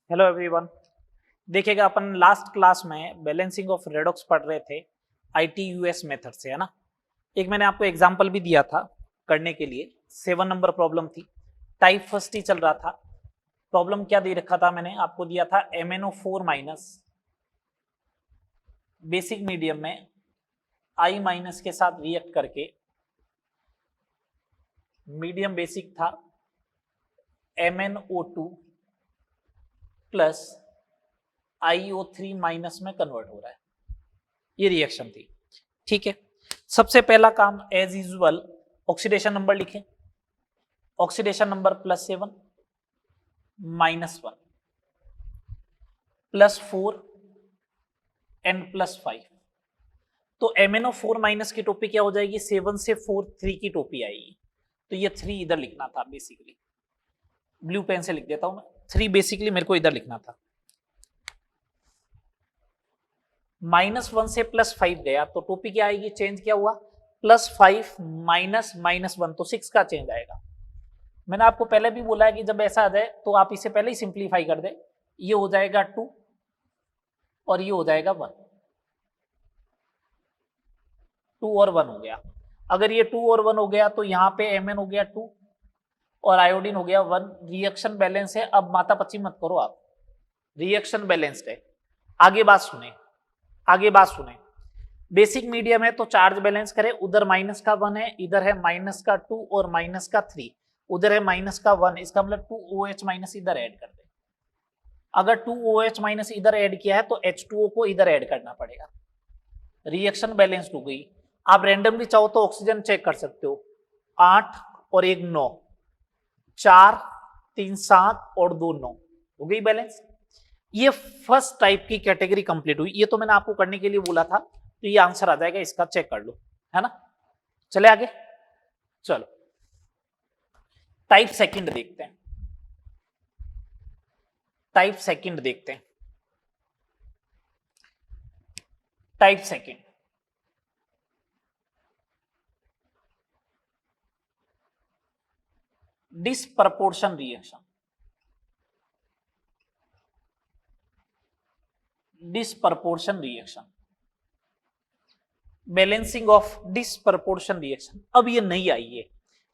Hello everyone. देखिएगा, अपन last class में balancing of redox पढ़ रहे थे ITUS मेथड से, है ना। एक मैंने आपको एग्जांपल भी दिया था करने के लिए। 7 नंबर प्रॉब्लम थी, टाइप फर्स्ट ही चल रहा था। प्रॉब्लम क्या दे रखा था, मैंने आपको दिया था MnO4 माइनस बेसिक मीडियम में I माइनस के साथ रिएक्ट करके, मीडियम बेसिक था, MnO2 प्लस IO3 माइनस में कन्वर्ट हो रहा है। ये रिएक्शन थी, ठीक है। सबसे पहला काम एज यूजुअल ऑक्सीडेशन नंबर लिखें। Oxidation number +7 -1 +4 and +5। तो MnO4 माइनस की टोपी क्या हो जाएगी, 7 से 4 3 की टोपी आएगी। तो ये 3 इधर लिखना था बेसिकली, ब्लू पेन से लिख देता हूं मैं। 3 बेसिकली मेरे को इधर लिखना था। -1 से +5 गया तो टोपी क्या आएगी, चेंज क्या हुआ, +5 माइनस -1 तो 6 का चेंज आएगा। मैंने आपको पहले भी बोला है कि जब ऐसा आ जाए तो आप इसे पहले ही सिंप्लीफाई कर दे। ये हो जाएगा 2 और ये हो जाएगा 1। 2 और 1 हो गया। अगर ये 2 और 1 हो गया तो यहाँ पे Mn हो गया 2 और आयोडीन हो गया 1। रिएक्शन बैलेंस है। अब माता पच्ची मत करो आप, रिएक्शन बैलेंस्ड है। आगे बात सुने, आगे बात सुने। बेसिक मीडियम है तो चार्ज बैलेंस करें। उधर -1 है, इधर है -2 और -3। उधर है -1, इसका मतलब 2OH- इधर ऐड कर दे। अगर 2OH- इधर ऐड किया है तो H2O को इधर ऐड करना पड़ेगा। रिएक्शन बैलेंस्ड हो गई। आप रैंडमली चाहो तो ऑक्सीजन चेक कर सकते हो। 8 और 1 9, 4 3 7 और 2 9 हो गई बैलेंस। ये फर्स्ट टाइप की कैटेगरी कंप्लीट हुई। ये तो मैंने आपको करने के लिए बोला था, तो ये आंसर आ जाएगा, इसका चेक कर लो, है ना। चले आगे, चलो टाइप सेकंड देखते हैं। टाइप सेकंड देखते हैं। Type second, disproportion reaction. Disproportion reaction, balancing of disproportion reaction. अब ये नहीं आई है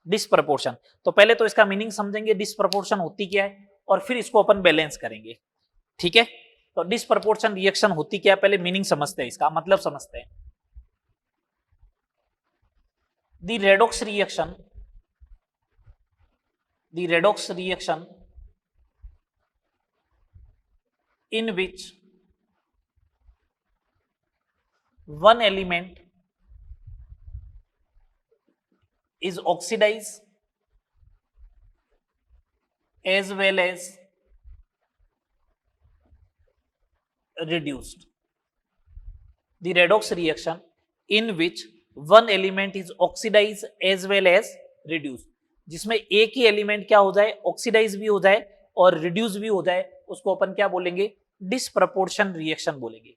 डिसप्रपोर्शन, तो पहले तो इसका मीनिंग समझेंगे, डिसप्रपोर्शन होती क्या है, और फिर इसको अपन बैलेंस करेंगे, ठीक है। तो डिसप्रपोर्शन रिएक्शन होती क्या है, पहले मीनिंग समझते हैं, इसका मतलब समझते हैं। The redox reaction, the redox reaction in which one element is oxidized as well as reduced. The redox reaction in which one element is oxidized as well as reduced, जिसमें एक ही एलिमेंट क्या हो जाए, ऑक्सीडाइज भी हो जाए और reduce भी हो जाए, उसको अपन क्या बोलेंगे, डिसप्रपोर्शन रिएक्शन बोलेंगे।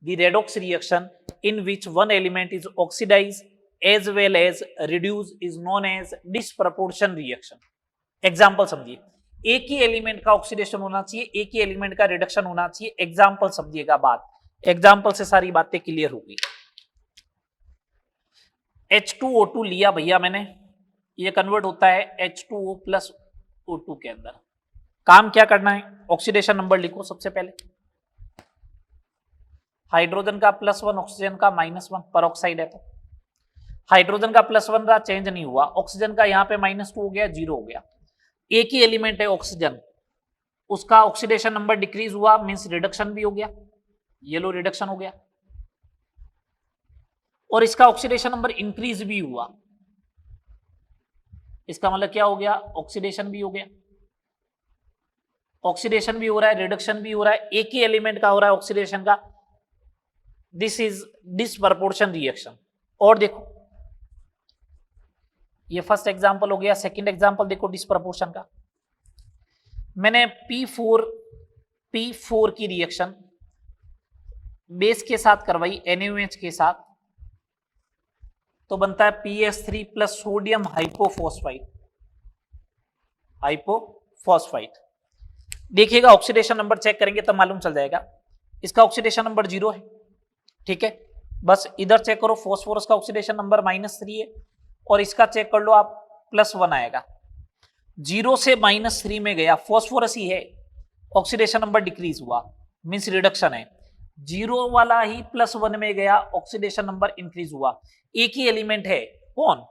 The redox reaction in which one element is oxidized as well as reduced is known as disproportion reaction. Example समझिए, एक ही एलिमेंट का ऑक्सीडेशन होना चाहिए, एक ही एलिमेंट का रिडक्शन होना चाहिए। एग्जाम्पल समझिएगा, बात एग्जाम्पल से सारी बातें क्लियर होगी। H2O2 लिया भैया मैंने, ये कन्वर्ट होता है H2O प्लस O2 के अंदर। काम क्या करना है, ऑक्सीडेशन नंबर लिखो सबसे पहले। हाइड्रोजन का +1, ऑक्सीजन का -1, परऑक्साइड है तो हाइड्रोजन का +1 रहा, चेंज नहीं हुआ। ऑक्सीजन का यहाँ पे -2 हो गया, 0 हो गया। एक ही एलिमेंट है ऑक्सीजन, उसका ऑक्सीडेशन नंबर डिक्रीज हुआ, मींस रिडक्शन भी हो गया, ये लो रिडक्शन हो गया। और इसका ऑक्सीडेशन नंबर इंक्रीज भी हुआ, इसका मतलब क्या हो गया, ऑक्सीडेशन भी हो गया। ऑक्सीडेशन भी हो रहा है, रिडक्शन भी हो रहा है, एक ही एलिमेंट का हो रहा है ऑक्सीडेशन का। This is disproportion reaction. और देखो, ये फर्स्ट एग्जांपल हो गया। सेकंड एग्जांपल देखो डिसप्रपोर्शन का। मैंने P4 की रिएक्शन बेस के साथ करवाई, NaOH के साथ, तो बनता है PS3 प्लस सोडियम हाइपोफॉस्फाइड। हाइपोफॉस्फाइड देखिएगा ऑक्सीडेशन नंबर चेक करेंगे तब मालूम चल जाएगा। इसका ऑक्सीडेशन नंबर 0 है, ठीक है। बस इधर चेक करो, फॉस्फोरस का ऑक्सीडेशन नंबर -3 है और इसका चेक कर लो आप, +1 आएगा। 0 से -3 में गया, फॉस्फोरस ही है, ऑक्सीडेशन नंबर डिक्रीज हुआ, मींस रिडक्शन है। 0 वाला ही +1 में गया, ऑक्सीडेशन नंबर इंक्रीज हुआ। एक ही एलिमेंट है, कौन?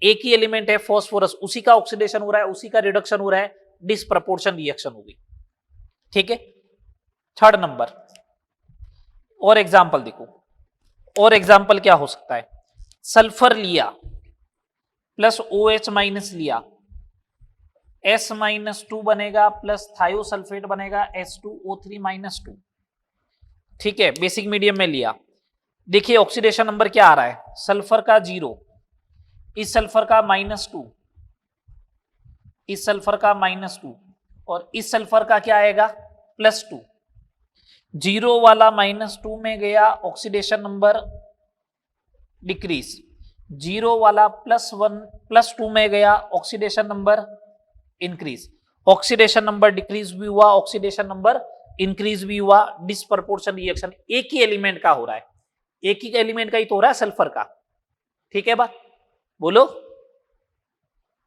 एक ही एलिमेंट है फॉस्फोरस, उसी का ऑक्सीडेशन हो रहा है, उसी का रिडक्शन हो रहा है, डिसप्रपोर्शन रिएक्शन होगी, ठीक है। थर्ड नंबर, और एग्जाम्पल देखो, और एग्जाम्पल क्या हो सकता है? सल्फर लिया प्लस OH माइनस लिया, S-2 बनेगा प्लस थायोसल्फेट बनेगा H2O3-2, ठीक है। बेसिक मीडियम में लिया, देखिए ऑक्सीडेशन नंबर क्या आ रहा है, सल्फर का 0, इस सल्फर का -2, इस सल्फर का -2 और इस सल्फर का क्या आएगा, +2। 0 वाला -2 में गया, ऑक्सीडेशन नंबर डिक्रीज। 0 वाला +1 +2 में गया, oxidation number increase. Oxidation number decrease भी हुआ, ऑक्सीडेशन नंबर इंक्रीज भी हुआ, डिसप्रपोर्शन रिएक्शन एक ही एलिमेंट का हो रहा है, एक ही एलिमेंट का ही तो हो रहा है, सल्फर का, ठीक है। बात बोलो,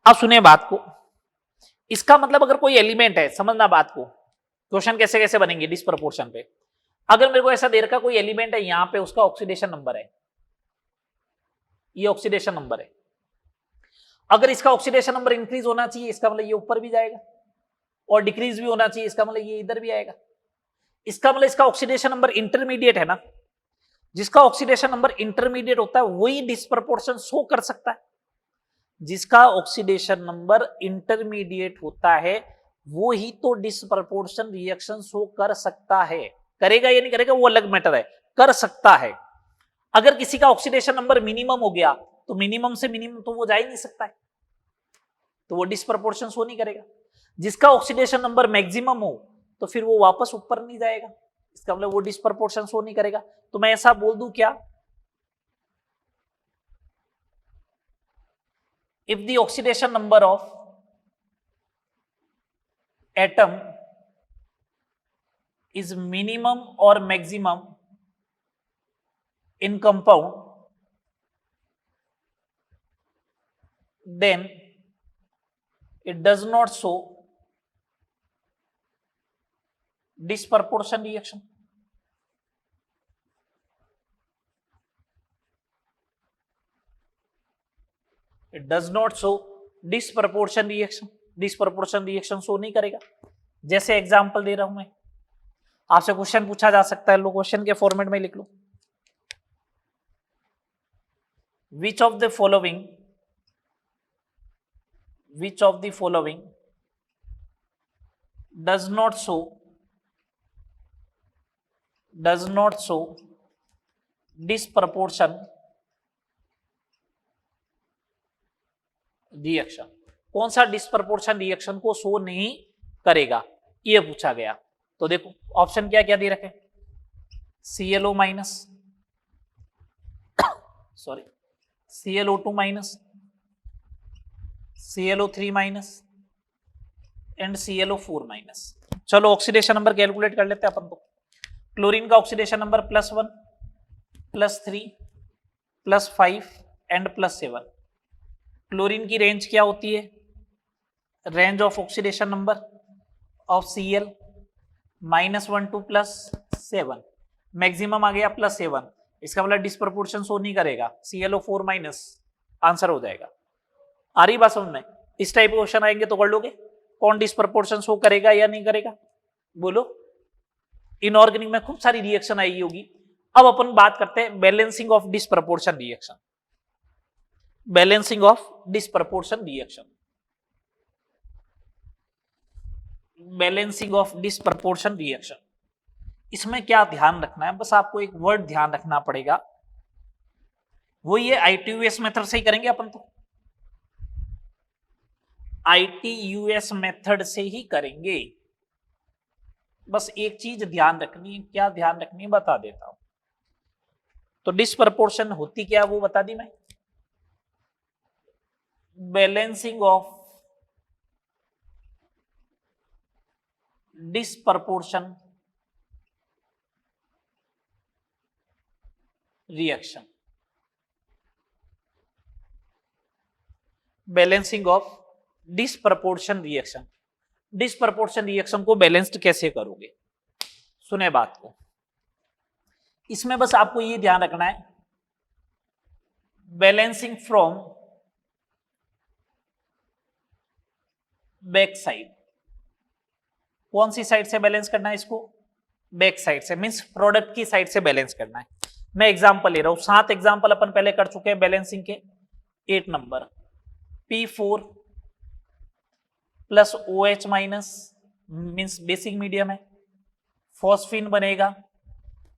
अब सुने बात को। इसका मतलब अगर कोई एलिमेंट है, समझना बात को, क्वेश्चन कैसे कैसे बनेंगे डिसप्रपोर्शन पे। अगर मेरे को ऐसा दे रखा कोई एलिमेंट है, यहां पे उसका ऑक्सीडेशन नंबर है, ये ऑक्सीडेशन नंबर है, अगर इसका ऑक्सीडेशन नंबर इंक्रीज होना चाहिए, इसका मतलब ये ऊपर भी जाएगा, और डिक्रीज भी होना चाहिए, इसका मतलब ये इधर भी आएगा। इसका मतलब इसका ऑक्सीडेशन नंबर इंटरमीडिएट है ना, जिसका ऑक्सीडेशन नंबर इंटरमीडिएट होता है वही डिसप्रपोर्शन शो कर सकता है। जिसका ऑक्सीडेशन नंबर इंटरमीडिएट होता है वो ही तो डिसप्रपोर्शन रिएक्शन शो कर सकता है। करेगा या नहीं करेगा वो अलग मैटर है, कर सकता है। अगर किसी का ऑक्सीडेशन नंबर मिनिमम हो गया तो मिनिमम से मिनिमम तो वो जा ही नहीं सकता है, तो वो डिसप्रपोर्शन शो नहीं करेगा। जिसका ऑक्सीडेशन नंबर मैक्सिमम हो तो फिर वो वापस ऊपर नहीं जाएगा, इसका मतलब वो डिसप्रपोर्शन शो नहीं करेगा। तो मैं ऐसा बोल दूं क्या, if the oxidation number of atom is minimum or maximum in compound, then it does not show disproportion reaction. It does not show disproportion reaction. Disproportion reaction show नहीं करेगा। जैसे एग्जांपल दे रहा हूं मैं, आपसे क्वेश्चन पूछा जा सकता है, लो क्वेश्चन के फॉर्मेट में लिख लो, which of the following does not show disproportion reaction. कौन सा डिसप्रपोर्शन रिएक्शन को शो नहीं करेगा, ये पूछा गया। तो देखो ऑप्शन क्या क्या दे रखे, ClO minus, sorry ClO2 minus, ClO3 minus and ClO4 minus. चलो ऑक्सीडेशन नंबर कैलकुलेट कर लेते हैं अपन। तो क्लोरीन का ऑक्सीडेशन नंबर +1 +3 +5 एंड +7। क्लोरीन की रेंज क्या होती है, range of oxidation number of Cl -1 to +7, maximum आ गया +7, इसका मतलब डिसप्रपोर्शन शो नहीं करेगा, ClO4 माइनस आंसर हो जाएगा। आ रही बात समझ में? इस टाइप के क्वेश्चन आएंगे तो कर लोगे, कौन डिसप्रपोर्शन शो करेगा या नहीं करेगा, बोलो। इनऑर्गेनिक में खूब सारी रिएक्शन आई होगी। अब अपन बात करते हैं balancing of disproportion reaction. Balancing of disproportion reaction, balancing of disproportion reaction, इसमें क्या ध्यान रखना है, बस आपको एक वर्ड ध्यान रखना पड़ेगा, वो ये ITUS मेथड से ही करेंगे अपन। तो ITUS मेथड से ही करेंगे। बस एक चीज ध्यान रखनी है, क्या ध्यान रखनी है बता देता हूं। तो डिसप्रपोर्शन होती क्या वो बता दी मैं, balancing of disproportion reaction, balancing of disproportion reaction. Disproportion reaction को बैलेंस्ड कैसे करोगे, सुने बात को। इसमें बस आपको ये ध्यान रखना है, बैलेंसिंग फ्रॉम बैक साइड। कौन सी साइड से बैलेंस करना है इसको, बैक साइड से, मींस प्रोडक्ट की साइड से बैलेंस करना है। मैं एग्जांपल ले रहा हूं, 7 एग्जांपल अपन पहले कर चुके हैं बैलेंसिंग के। 8 number P4 plus OH minus, means basic medium है, फॉस्फीन बनेगा,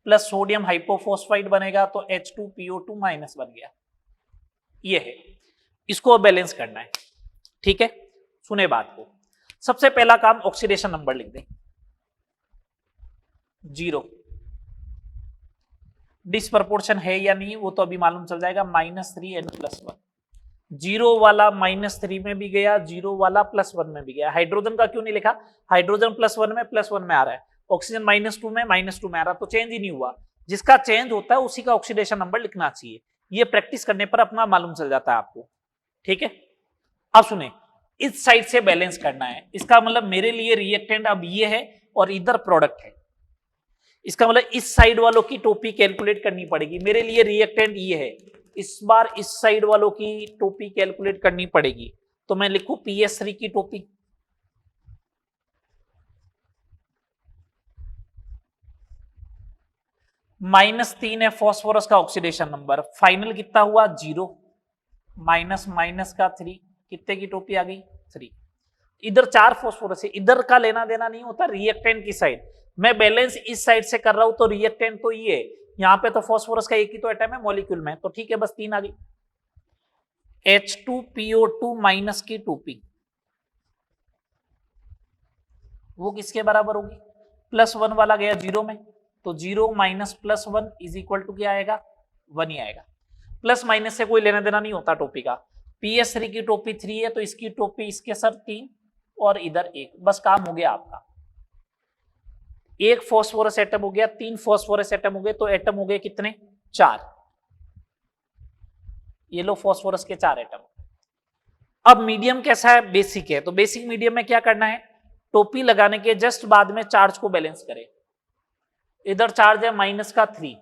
प्लस सोडियम हाइपोफॉस्फाइड बनेगा, तो H2PO2 माइनस बन गया। ये है, इसको बैलेंस करना है, ठीक है। सुने बात को, सबसे पहला काम ऑक्सीडेशन नंबर लिख दें 0। डिसप्रपोर्शन है या नहीं वो तो अभी मालूम चल जाएगा, -3 n + 1। 0 वाला -3 में भी गया, 0 वाला +1 में भी गया। हाइड्रोजन का क्यों नहीं लिखा, हाइड्रोजन +1 में +1 में आ रहा है, ऑक्सीजन -2 में -2 में आ रहा, तो चेंज ही नहीं हुआ। जिसका चेंज होता है उसी का ऑक्सीडेशन नंबर लिखना चाहिए। ये प्रैक्टिस करने पर अपना मालूम चल जाता है आपको, ठीक है। अब सुने, इस साइड से बैलेंस करना है, इसका मतलब मेरे लिए रिएक्टेंट अब ये है और इधर प्रोडक्ट है। इसका मतलब इस साइड वालों की टोपी कैलकुलेट करनी पड़ेगी, मेरे लिए रिएक्टेंट ये है, इस बार इस साइड वालों की टोपी कैलकुलेट करनी पड़ेगी। तो मैं लिखूं PS3 की टोपी, -3 है फॉस्फोरस का ऑक्सीडेशन नंबर, फाइनल कितना हुआ 0, माइनस का 3, कितने की टोपी आ गई 3। इधर 4 फॉस्फोरस है, इधर का लेना देना नहीं होता, रिएक्टेंट की साइड। मैं बैलेंस इस साइड से कर रहा हूं तो रिएक्टेंट तो ये है, यहां पे तो फॉस्फोरस का एक ही तो एटम है मॉलिक्यूल में, तो ठीक है, बस 3 आ गई। H2PO2 माइनस की टोपी वो किसके बराबर होगी, +1 वाला गया 0 में, तो 0 माइनस +1 इज इक्वल टू क्या आएगा, 1 ही आएगा। प्लस माइनस से कोई लेना देना नहीं होता टोपी का। PS3 की टोपी 3 है तो इसकी टोपी इसके सर 3 और इधर 1, बस काम हो गया आपका। एक फॉस्फोरस एटम हो गया, 3 फॉस्फोरस एटम हो गए, तो एटम हो गए कितने 4। ये लो फॉस्फोरस के 4 एटम। अब मीडियम कैसा है, बेसिक है, तो बेसिक मीडियम में क्या करना है, टोपी लगाने के जस्ट बाद में चार्ज को बैलेंस करें। इधर चार्ज है -3,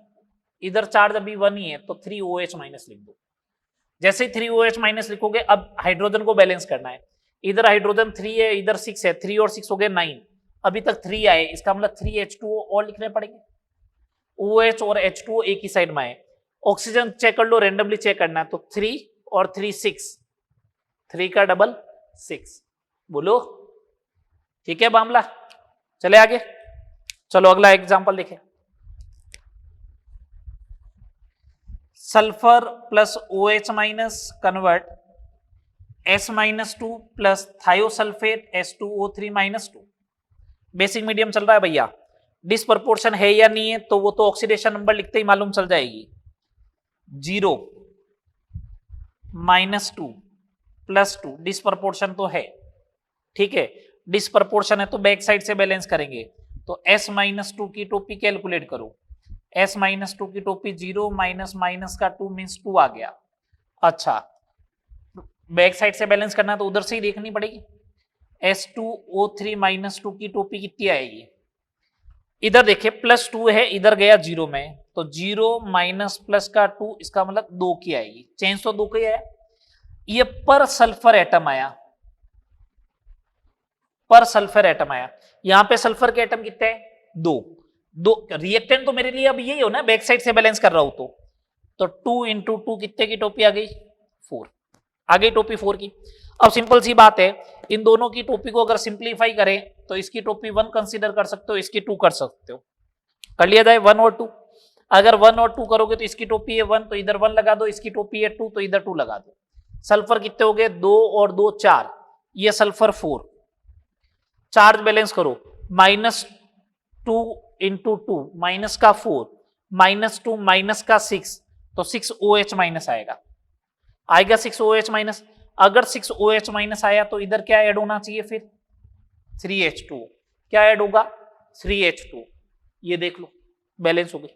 इधर चार्ज अभी 1 ही है, तो 3OH- लिख दो। जैसे ही 3OH- लिखोगे, अब हाइड्रोजन को बैलेंस करना है। इधर हाइड्रोजन 3 है, इधर 6 है, 3 और 6 हो गए 9, अभी तक 3 आए, इसका मतलब 3H2O और लिखने पड़ेंगे। OH और H2O एक ही साइड में आए। ऑक्सीजन चेक कर लो, रेंडमली चेक करना है, तो 3 और 3 6, 3 का डबल 6, बोलो ठीक है मामला। चले आगे, चलो अगला एग्जांपल देखें। Sulphur plus OH- convert S-2 plus thiosulphate H2O3-2। Basic medium चल रहा है भैया, डिसप्रपोर्शन है या नहीं है तो वो तो ऑक्सीडेशन नंबर लिखते ही मालूम चल जाएगी। 0 -2 +2, डिसप्रपोर्शन तो है, ठीक है। डिसप्रपोर्शन है तो बैक साइड से बैलेंस करेंगे, तो S-2 की टोपी कैलकुलेट करो। S-2 की टोपी 0 माइनस का 2 मीन्स 2 आ गया। अच्छा, बैक साइड से बैलेंस करना तो उधर से ही देखनी पड़ेगी। S2O3-2 की टोपी कितनी आएगी, इधर देखिए +2 है, इधर गया 0 में, तो 0 माइनस प्लस का 2, इसका मतलब 2 की आएगी। चेंज तो 2 का ही आया। ये पर सल्फर एटम आया, पर सल्फर एटम आया। यहां पे सल्फर के एटम कितने हैं, 2। रिएक्टेंट तो मेरे लिए अब यही हो ना, बैक साइड से बैलेंस कर रहा हूं तो 2 × 2 कितने की टोपी आ गई, 4 आ गई टोपी 4 की। अब सिंपल सी बात है, इन दोनों की टोपी को अगर सिंप्लीफाई करें तो इसकी टोपी 1 कंसीडर कर सकते हो, इसकी 2 कर सकते हो, कर लिया जाए 1 और 2। अगर 1 और 2 करोगे तो इसकी टोपी है 1, तो इधर 1 लगा दो, इसकी टोपी है 2 तो इधर 2 लगा दो। सल्फर कितने हो गए, 2 और 2 4, ये सल्फर 4। चार्ज बैलेंस करो, -2 × 2 माइनस का 4, -2 माइनस का 6, तो 6OH- आएगा 6OH-। अगर 6OH- आया तो इधर क्या ऐड होना चाहिए फिर 3H2, क्या ऐड होगा 3H2, ये देख लो बैलेंस हो गई।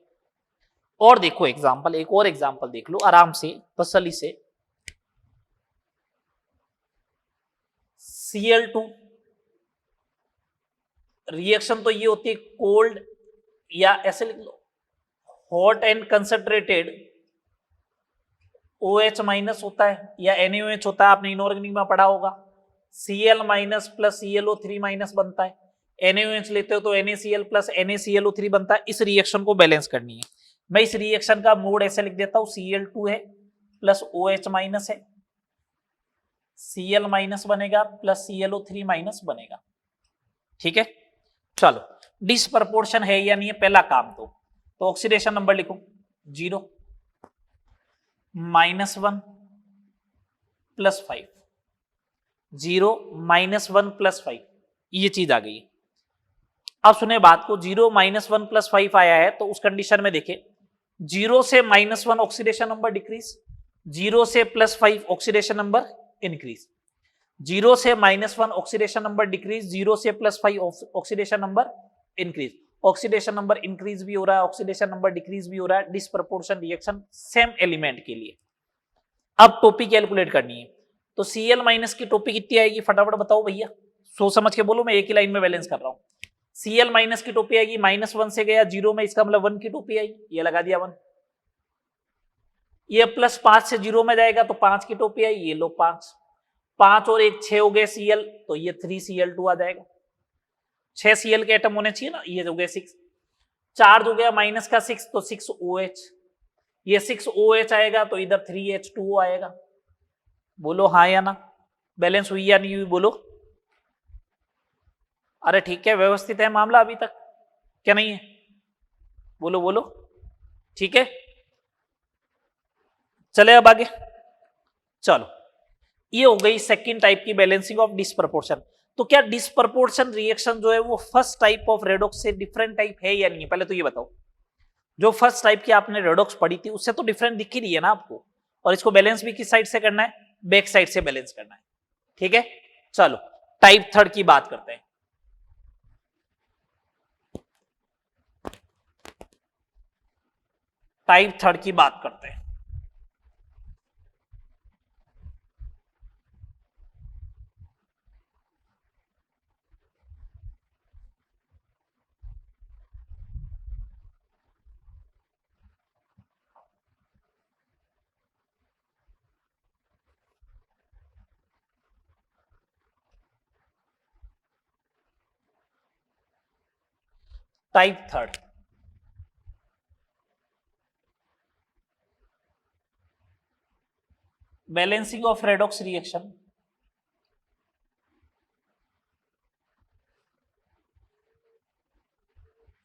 और देखो एग्जांपल, एक और एग्जांपल देख लो आराम से तसल्ली से। Cl2 रिएक्शन तो ये होती है कोल्ड, या ऐसे लिख लो hot and concentrated OH minus होता है या NaOH होता है, आपने इनऑर्गेनिक में पढ़ा होगा। Cl minus plus ClO3 minus बनता है, NaOH लेते हो तो NaCl प्लस NaClO3 बनता है। इस रिएक्शन को बैलेंस करनी है। मैं इस रिएक्शन का मोड ऐसे लिख देता हूं, Cl2 है प्लस OH माइनस है, Cl माइनस बनेगा प्लस ClO3 माइनस बनेगा। ठीक है, चलो डिसप्रपोर्शन है या नहीं है पहला काम तो ऑक्सीडेशन नंबर लिखो 0 -1 + 5, 0 -1 + 5, ये चीज आ गई। अब सुने बात को, 0 -1 + 5 आया है तो उस कंडीशन में देखे 0 से -1 ऑक्सीडेशन नंबर डिक्रीज, 0 से +5 ऑक्सीडेशन नंबर इंक्रीज, 0 से -1 ऑक्सीडेशन नंबर डिक्रीज, 0 से +5 oxidation number increase. Oxidation number increase भी हो रहा है, ऑक्सीडेशन नंबर डिक्रीज भी हो रहा है, डिसप्रपोर्शन रिएक्शन सेम एलिमेंट के लिए। अब टोपी कैलकुलेट करनी है तो Cl- की टोपी कितनी आएगी फटाफट बताओ भैया, सोच समझ के बोलो, मैं एक ही लाइन में बैलेंस कर रहा हूं। Cl- की टोपी आएगी -1 से गया 0 में, इसका मतलब 1 की टोपी आई, ये लगा दिया 1। ये +5 से 0 में जाएगा तो 5 की टोपी आई, ये लो 5, 5 और 1 6 हो गए Cl, तो ये 3Cl2 आ जाएगा। 6 Cl के एटम होने चाहिए ना, ये हो गए 6, चार्ज हो गया माइनस का 6 तो 6OH, ये 6OH आएगा तो इधर 3H2O आएगा। बोलो हाँ या ना, बैलेंस हुई या नहीं हुई बोलो। अरे ठीक है, व्यवस्थित है मामला अभी तक, क्या नहीं है बोलो बोलो, ठीक है। चले अब आगे, चलो ये हो गई सेकंड टाइप की बैलेंसिंग ऑफ डिसप्रपोर्शन। तो क्या डिसप्रपोर्शन रिएक्शन जो है वो फर्स्ट टाइप ऑफ रेडॉक्स से डिफरेंट टाइप है या नहीं है, पहले तो ये बताओ। जो फर्स्ट टाइप की आपने रेडॉक्स पढ़ी थी उससे तो डिफरेंट दिख ही रही है ना आपको, और इसको बैलेंस भी किस साइड से करना है, बैक साइड से बैलेंस करना है। ठीक है, चलो टाइप थर्ड की बात करते हैं। टाइप थर्ड की बात करते हैं। Type third, balancing of redox reaction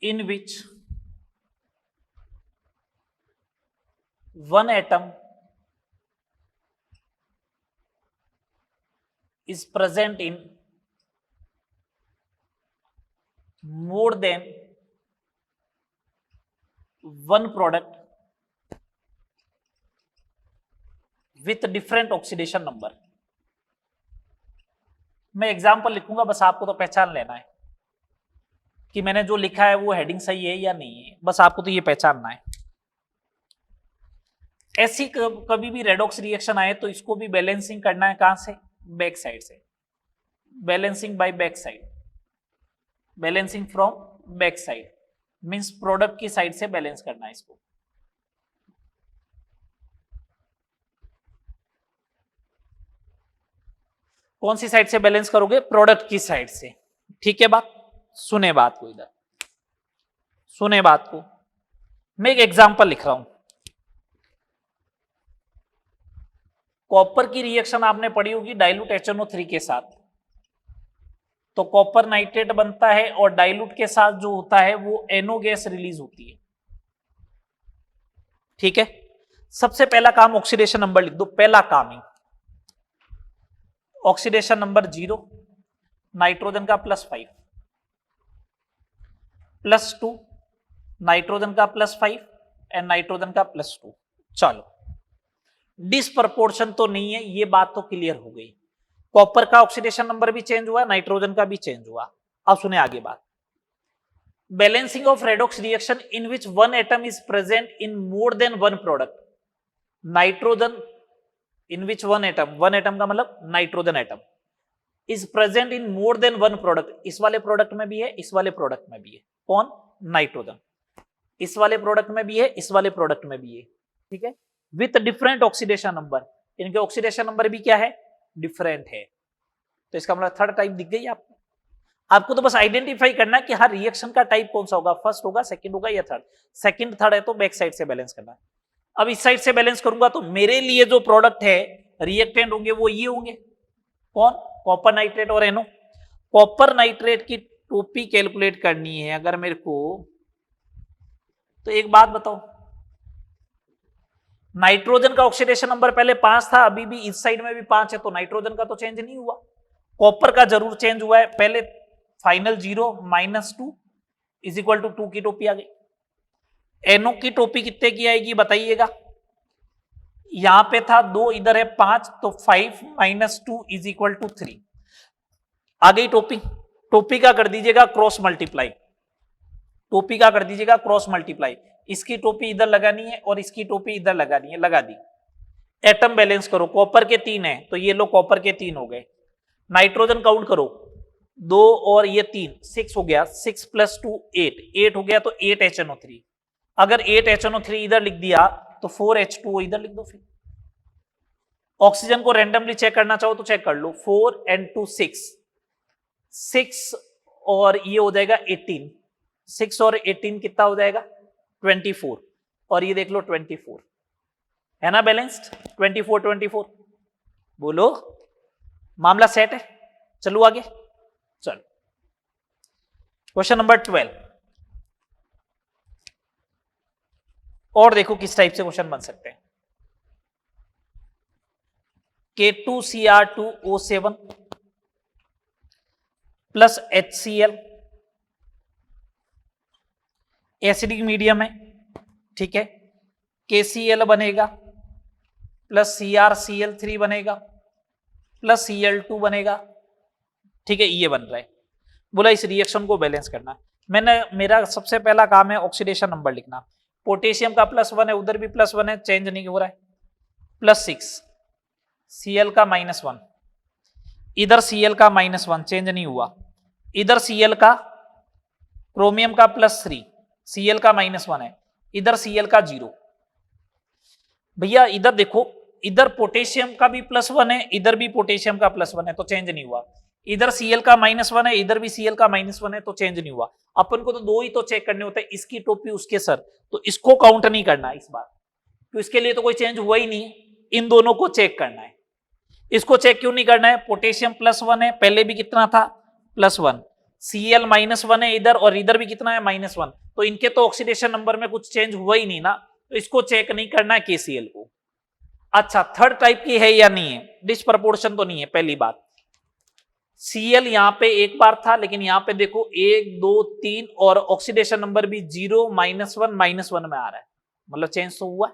in which one atom is present in more than one product with different oxidation number। मैं एग्जाम्पल लिखूंगा, बस आपको तो पहचान लेना है कि मैंने जो लिखा है वो हेडिंग सही है या नहीं है, बस आपको तो ये पहचानना है। ऐसी कभी भी रेडॉक्स रिएक्शन आए तो इसको भी बैलेंसिंग करना है, कहां से, बैक साइड से, balancing buy back side, balancing from back side means product की साइड से बैलेंस करना है इसको। कौन सी साइड से बैलेंस करोगे, प्रोडक्ट की साइड से। ठीक है बात, सुने बात को, इधर सुने बात को। मैं एक एग्जांपल लिख रहा हूं, कॉपर की रिएक्शन आपने पढ़ी होगी डाइल्यूट HNO3 के साथ, तो कॉपर नाइट्रेट बनता है और डाइल्यूट के साथ जो होता है वो NO गैस रिलीज होती है। ठीक है, सबसे पहला काम ऑक्सीडेशन नंबर लिख दो, पहला काम ही ऑक्सीडेशन नंबर 0, नाइट्रोजन का +5, +2 नाइट्रोजन का +5 एंड नाइट्रोजन का +2। चलो डिसप्रपोर्शन तो नहीं है, ये बात तो क्लियर हो गई। कॉपर का ऑक्सीडेशन नंबर भी चेंज हुआ, नाइट्रोजन का भी चेंज हुआ। अब सुने आगे बात। Balancing of redox reaction in which one atom is present in more than one product. Nitrogen in which one atom का मतलब nitrogen atom is present in more than one product. इस वाले प्रोडक्ट में भी है, इस वाले प्रोडक्ट में भी है। कौन? नाइट्रोजन। इस वाले प्रोडक्ट में भी है, इस वाले प्रोडक्ट में भी है। ठीक है, विथ डिफरेंट ऑक्सीडेशन नंबर। इनके ऑक्सीडेशन नंबर भी क्या है? डिफरेंट है। तो इसका मतलब थर्ड टाइप दिख गई आपको। आपको तो बस आइडेंटिफाई करना है कि हर रिएक्शन का टाइप कौन सा होगा, फर्स्ट होगा, सेकंड होगा या थर्ड। सेकंड थर्ड है तो बैक साइड से बैलेंस करना है। अब इस साइड से बैलेंस करूंगा तो मेरे लिए जो प्रोडक्ट है, रिएक्टेंट होंगे वो ये होंगे। कौन? कॉपर नाइट्रेट और एनो। कॉपर नाइट्रेट की टोपी कैलकुलेट करनी है अगर मेरे को, तो एक बात बताओ, नाइट्रोजन का ऑक्सीडेशन नंबर पहले 5 था, अभी भी इस साइड में भी 5 है, तो नाइट्रोजन का तो चेंज नहीं हुआ। कॉपर का जरूर चेंज हुआ है। पहले फाइनल 0 -2 इज इक्वल टू 2 की टोपी आ गई। एनो की टोपी कितने की आएगी बताइएगा? यहां पे था 2, इधर है 5, तो 5 - 2 इज इक्वल टू 3 आ गई टोपी। टोपी का कर दीजिएगा क्रॉस मल्टीप्लाई। टोपी का कर दीजिएगा क्रॉस मल्टीप्लाई। इसकी टोपी इधर लगानी है और इसकी टोपी इधर लगानी है, लगा दी। एटम बैलेंस करो, कॉपर के 3 है तो ये लो कॉपर के 3 हो गए। नाइट्रोजन काउंट करो, 2 और ये 3, 6 हो गया। 6 + 2 8 हो गया, तो 8 HNO3। अगर 8 HNO3 इधर लिख दिया तो 4 H2O इधर लिख दो। फिर ऑक्सीजन को रैंडमली चेक करना चाहो तो चेक कर लो। 4 and 2 6 और ये हो जाएगा 18। 6 और 18 कितना हो जाएगा? 24। और ये देख लो 24 है ना बैलेंस्ड। 24 बोलो, मामला सेट है। चलो आगे, चलो क्वेश्चन नंबर 12। और देखो किस टाइप से क्वेश्चन बन सकते हैं। K2Cr2O7 plus HCl, acidic medium है, ठीक है। KCl बनेगा प्लस CrCl3 बनेगा प्लस Cl2 बनेगा, ठीक है। ये बन रहा है। बोला इस रिएक्शन को बैलेंस करना। मेरा सबसे पहला काम है ऑक्सीडेशन नंबर लिखना। पोटेशियम का +1 है, उधर भी +1 है, चेंज नहीं हो रहा है। +6, Cl का -1, इधर Cl का -1 चेंज नहीं हुआ। इधर Cl का, क्रोमियम का +3, Cl का -1 है, इधर Cl का 0। भैया इधर देखो, इधर पोटेशियम का भी +1 है, इधर भी पोटेशियम का +1 है, तो चेंज नहीं हुआ। इधर Cl का -1 है, इधर भी Cl का -1 है, तो चेंज नहीं हुआ। अपन को तो 2 ही तो चेक करने होते हैं, इसकी टोपी उसके सर, तो इसको काउंट नहीं करना इस बार, तो इसके लिए तो कोई चेंज हुआ ही नहीं। इन दोनों को चेक करना है। इसको चेक क्यों नहीं करना है? पोटेशियम +1 है, पहले भी कितना था? +1। Cl -1 है इधर, और इधर भी कितना है? -1। तो इनके तो ऑक्सीडेशन नंबर में कुछ चेंज हुआ ही नहीं ना, तो इसको चेक नहीं करना है KCl को। अच्छा, थर्ड टाइप की है या नहीं है? डिस्प्रपोर्शन तो नहीं है, पहली बात। Cl यहां पे एक बार था, लेकिन यहां पे देखो 1 2 3 और ऑक्सीडेशन नंबर भी 0 -1 -1 में आ रहा है, मतलब चेंज तो हुआ।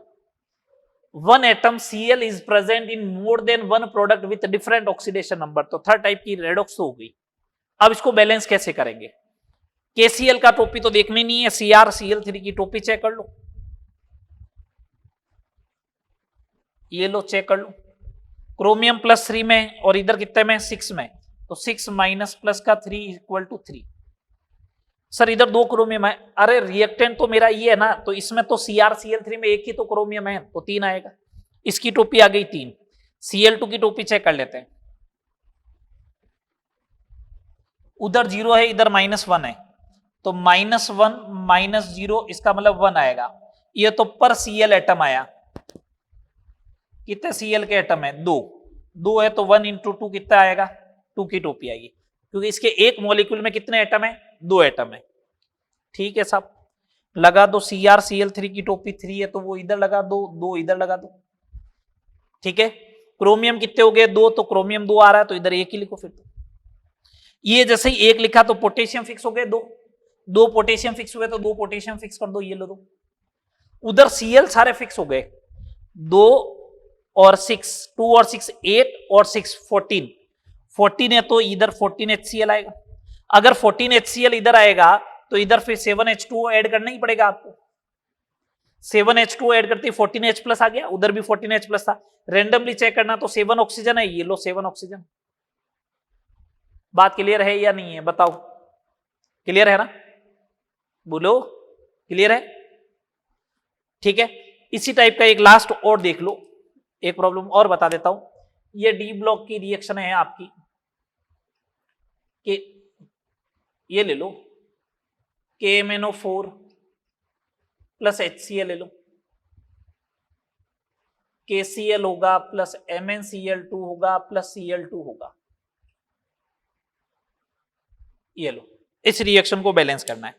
One atom Cl is present in more than one product with different oxidation number, तो थर्ड टाइप की रेडॉक्स हो गई। अब इसको बैलेंस कैसे करेंगे? KCl का टोपी तो देखनी नहीं है, CrCl3 की टोपी चेक कर लो। ये लो चेक कर लो, क्रोमियम +3 में और इधर कितने में? 6 में, तो 6 माइनस प्लस का 3 इक्वल टू 3। सर इधर 2 क्रोमियम है, अरे रिएक्टेंट तो मेरा ये है ना, तो इसमें तो CrCl3 में एक ही तो क्रोमियम है, तो 3 आएगा। इसकी टोपी आ गई 3। Cl2 की टोपी चेक कर लेते हैं। उधर 0 है, इधर -1 है, तो -1 - 0 इसका मतलब 1 आएगा। ये तो पर Cl एटम आया। कितने Cl के एटम है? 2 है, तो 1 × 2 कितना आएगा? 2 की टोपी आएगी, क्योंकि इसके एक मॉलिक्यूल में कितने एटम है? 2 एटम है, ठीक है साहब। लगा दो, CrCl3 की टोपी 3 है, तो वो इधर लगा दो, 2 इधर लगा दो, ठीक है। क्रोमियम कितने हो गए? 2, तो क्रोमियम 2 आ रहा है, तो इधर 1 ही लिखो फिर। तो ये जैसे ही 1 लिखा तो पोटेशियम फिक्स हो गए, 2 पोटेशियम फिक्स हुए, तो 2 पोटेशियम फिक्स कर दो, ये लो 2। उधर Cl सारे फिक्स हो गए, 2 और 6, 2 और 6 8 और 6 14 है, तो इधर 14 HCl आएगा। अगर 14HCl इधर आएगा तो इधर फिर 7H2O ऐड करना ही पड़ेगा आपको। 7H2O ऐड करते 14H प्लस आ गया, उधर भी 14H प्लस था। रेंडमली चेक करना तो 7 ऑक्सीजन है, ये लो 7 ऑक्सीजन। बात क्लियर है या नहीं है बताओ? क्लियर है ना? बोलो क्लियर है? ठीक है, इसी टाइप का एक लास्ट और देख लो, एक प्रॉब्लम और बता देता हूं। ये डी ब्लॉक की रिएक्शन है आपकी कि ये ले लो KMnO4 प्लस HCl ले लो, KCl होगा प्लस MnCl2 होगा प्लस Cl2 होगा। ये लो, इस रिएक्शन को बैलेंस करना है।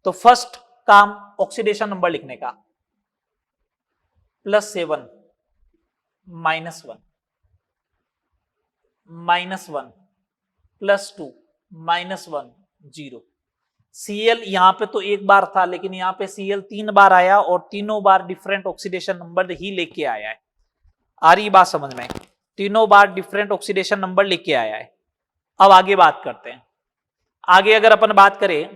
तो फर्स्ट काम ऑक्सीडेशन नंबर लिखने का, +7 -1 -1 +2 -1 0। Cl यहां पे तो एक बार था, लेकिन यहां पे Cl 3 बार आया और तीनों बार डिफरेंट ऑक्सीडेशन नंबर ही लेके आया है। आ रही बात समझ में? तीनों बार डिफरेंट ऑक्सीडेशन नंबर लेके आया है। अब आगे बात करते हैं। आगे अगर अपन बात करें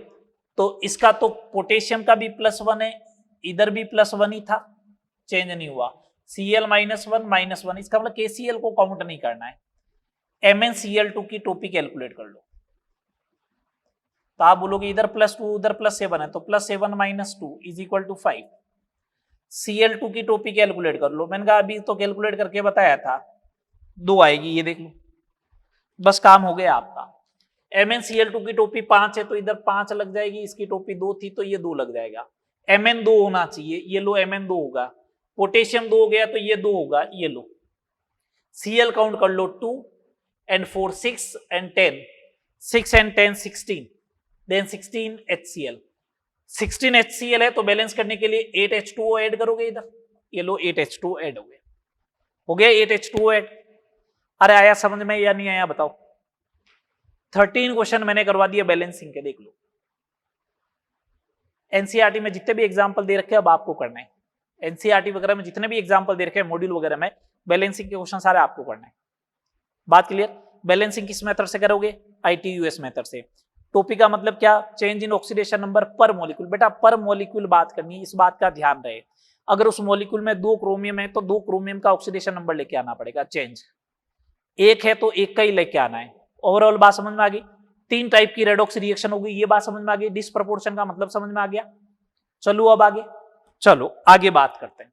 तो इसका तो पोटेशियम का भी +1 है, इधर भी +1 ही था, चेंज नहीं हुआ। Cl -1 -1, इसका मतलब KCl को काउंट नहीं करना है। MnCl2 की टोपी कैलकुलेट कर लो, तो आप बोलोगे इधर +2 उधर +7 है, तो +7 -2 = 5। Cl2 की टोपी कैलकुलेट कर लो, मैंने कहा अभी तो कैलकुलेट करके बताया था, 2 आएगी, ये देख लो, बस काम हो गया आपका। MnCl2 की टोपी 5 है तो इधर 5 लग जाएगी, इसकी टोपी 2 थी तो ये 2 लग जाएगा। Mn 2 होना चाहिए, ये लो Mn 2 होगा। पोटेशियम 2 हो गया तो ये 2 होगा, ये लो। Cl काउंट कर लो, 2 and 4 6 and 10, 6 and 10 16, then 16 HCl। 16 HCl है तो बैलेंस करने के लिए 8 H2O ऐड करोगे इधर, ये लो 8 H2O ऐड हो गया 8 H2O ऐड। अरे आया समझ में या नहीं आया बताओ? 13 क्वेश्चन मैंने करवा दिया बैलेंसिंग के, देख लो। एनसीईआरटी में जितने भी एग्जाम्पल दे रखे हैं अब आपको करना है। एनसीईआरटी वगैरह में जितने भी एग्जाम्पल दे रखे हैं मॉड्यूल वगैरह में, बैलेंसिंग के क्वेश्चन सारे आपको करना है। बात क्लियर? बैलेंसिंग किस मेथड से करोगे? ITUS मेथड से। टोपी का मतलब क्या? Change in oxidation number per molecule. बेटा पर मॉलिक्यूल बात करनी है, इस बात का ध्यान रहे। अगर उस मॉलिक्यूल में 2 क्रोमियम है तो 2 क्रोमियम का ऑक्सीडेशन नंबर लेके आना पड़ेगा, चेंज। एक है तो एक का ही लेके आना है। ओवरऑल बात समझ में आ गई? 3 टाइप की रेडॉक्स रिएक्शन होगी, ये बात समझ में आ गई। डिसप्रपोर्शन का मतलब समझ में आ गया? चलो अब आगे, चलो आगे बात करते हैं।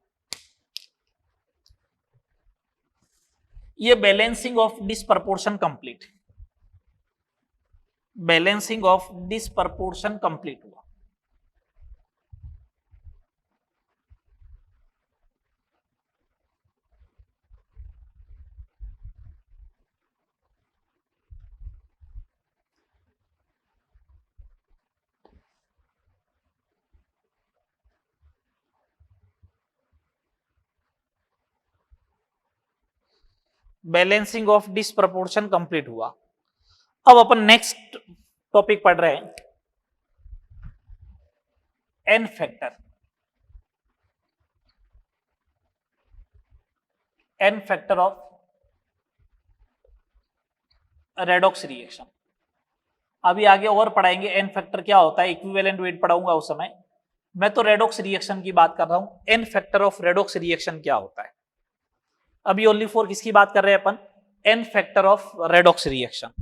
ये balancing of disproportion complete, balancing of disproportion complete हुआ। बैलेंसिंग ऑफ डिसप्रपोर्शन कंप्लीट हुआ। अब अपन नेक्स्ट टॉपिक पढ़ रहे हैं, N factor. N factor of redox reaction. अभी आगे और पढ़ाएंगे एन फैक्टर क्या होता है, इक्विवेलेंट वेट पढ़ाऊंगा उस समय। मैं तो रेडॉक्स रिएक्शन की बात कर रहा हूं। N factor of redox reaction क्या होता है? अभी ओनली फॉर किसकी बात कर रहे हैं अपन? N factor of redox reaction.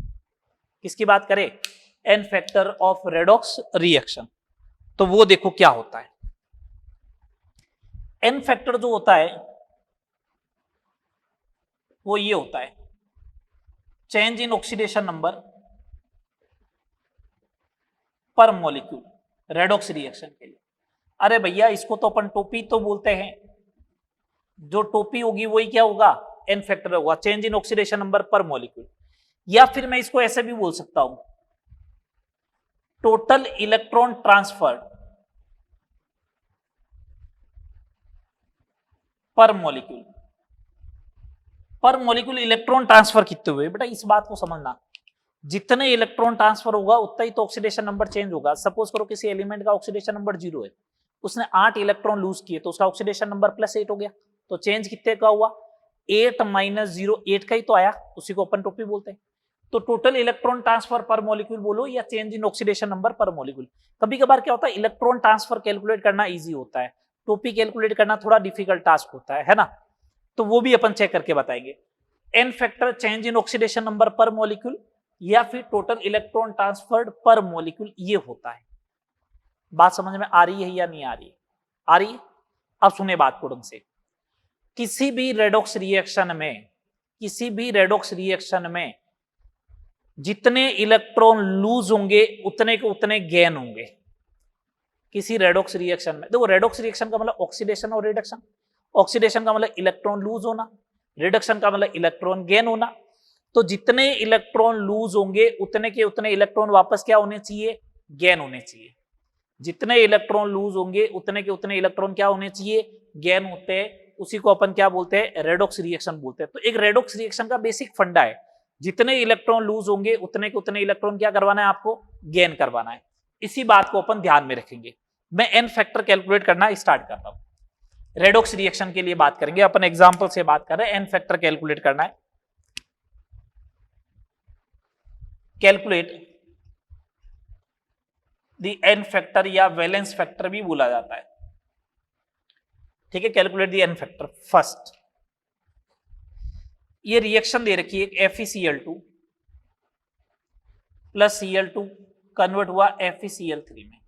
किसकी बात करें? N factor of redox reaction. तो वो देखो क्या होता है। एन फैक्टर जो होता है वो ये होता है, change in oxidation number per molecule redox reaction के लिए। अरे भैया इसको तो अपन टोपी तो बोलते हैं, जो टोपी होगी वही क्या होगा? एन फैक्टर होगा, change in oxidation number per molecule. या फिर मैं इसको ऐसे भी बोल सकता हूं, टोटल इलेक्ट्रॉन ट्रांसफर पर मॉलिक्यूल। पर मॉलिक्यूल इलेक्ट्रॉन ट्रांसफर कितने हुए? बेटा इस बात को समझना, जितने इलेक्ट्रॉन ट्रांसफर होगा उतना ही तो ऑक्सीडेशन नंबर चेंज होगा। सपोज करो किसी एलिमेंट का ऑक्सीडेशन नंबर 0 है, उसने 8 इलेक्ट्रॉन लूज किए तो उसका ऑक्सीडेशन नंबर +8 हो गया। तो चेंज कितने का हुआ? 8 - 0 8 का ही तो आया, उसी को अपन टोपी बोलते हैं। तो टोटल इलेक्ट्रॉन ट्रांसफर पर मॉलिक्यूल बोलो या change in oxidation number per molecule. कभी कभार क्या होता है, इलेक्ट्रॉन ट्रांसफर कैलकुलेट करना इजी होता है, टोपी कैलकुलेट करना थोड़ा डिफिकल्ट टास्क होता है ना, तो वो भी अपन चेक करके बताएंगे। N factor change in oxidation number per molecule या फिर total electron transferred per molecule, ये होता है। बात समझ में आ रही है या नहीं आ रही है? आ रही है। अब सुने बात को ढंग से। किसी भी रेडॉक्स रिएक्शन में जितने इलेक्ट्रॉन लूज होंगे उतने के उतने गेन होंगे किसी रेडॉक्स रिएक्शन में। देखो रेडॉक्स रिएक्शन का मतलब ऑक्सीडेशन और रिडक्शन। ऑक्सीडेशन का मतलब इलेक्ट्रॉन लूज होना, रिडक्शन का मतलब इलेक्ट्रॉन गेन होना। तो जितने इलेक्ट्रॉन लूज होंगे उतने के उतने इलेक्ट्रॉन वापस क्या होने चाहिए, गेन होने चाहिए। जितने इलेक्ट्रॉन लूज होंगे उतने के उतने इलेक्ट्रॉन क्या होने चाहिए, गेन होते हैं। उसी को अपन क्या बोलते हैं, रेडॉक्स रिएक्शन बोलते हैं। तो एक रेडॉक्स रिएक्शन का बेसिक फंडा है, जितने इलेक्ट्रॉन लूज होंगे उतने के उतने इलेक्ट्रॉन क्या करवाना है, आपको गेन करवाना है। इसी बात को अपन ध्यान में रखेंगे। मैं एन फैक्टर कैलकुलेट करना स्टार्ट करता हूं। रेडॉक्स रिएक्शन के लिए बात करेंगे अपन, एग्जांपल से बात कर रहे हैं। एन फैक्टर कैलकुलेट करना है। कैलकुलेट द एन फैक्टर या वैलेंस फैक्टर भी बोला जाता है। ठीक है, calculate the N factor. First ये रिएक्शन दे रखी है, FeCl2 प्लस Cl2 कन्वर्ट हुआ FeCl3 में।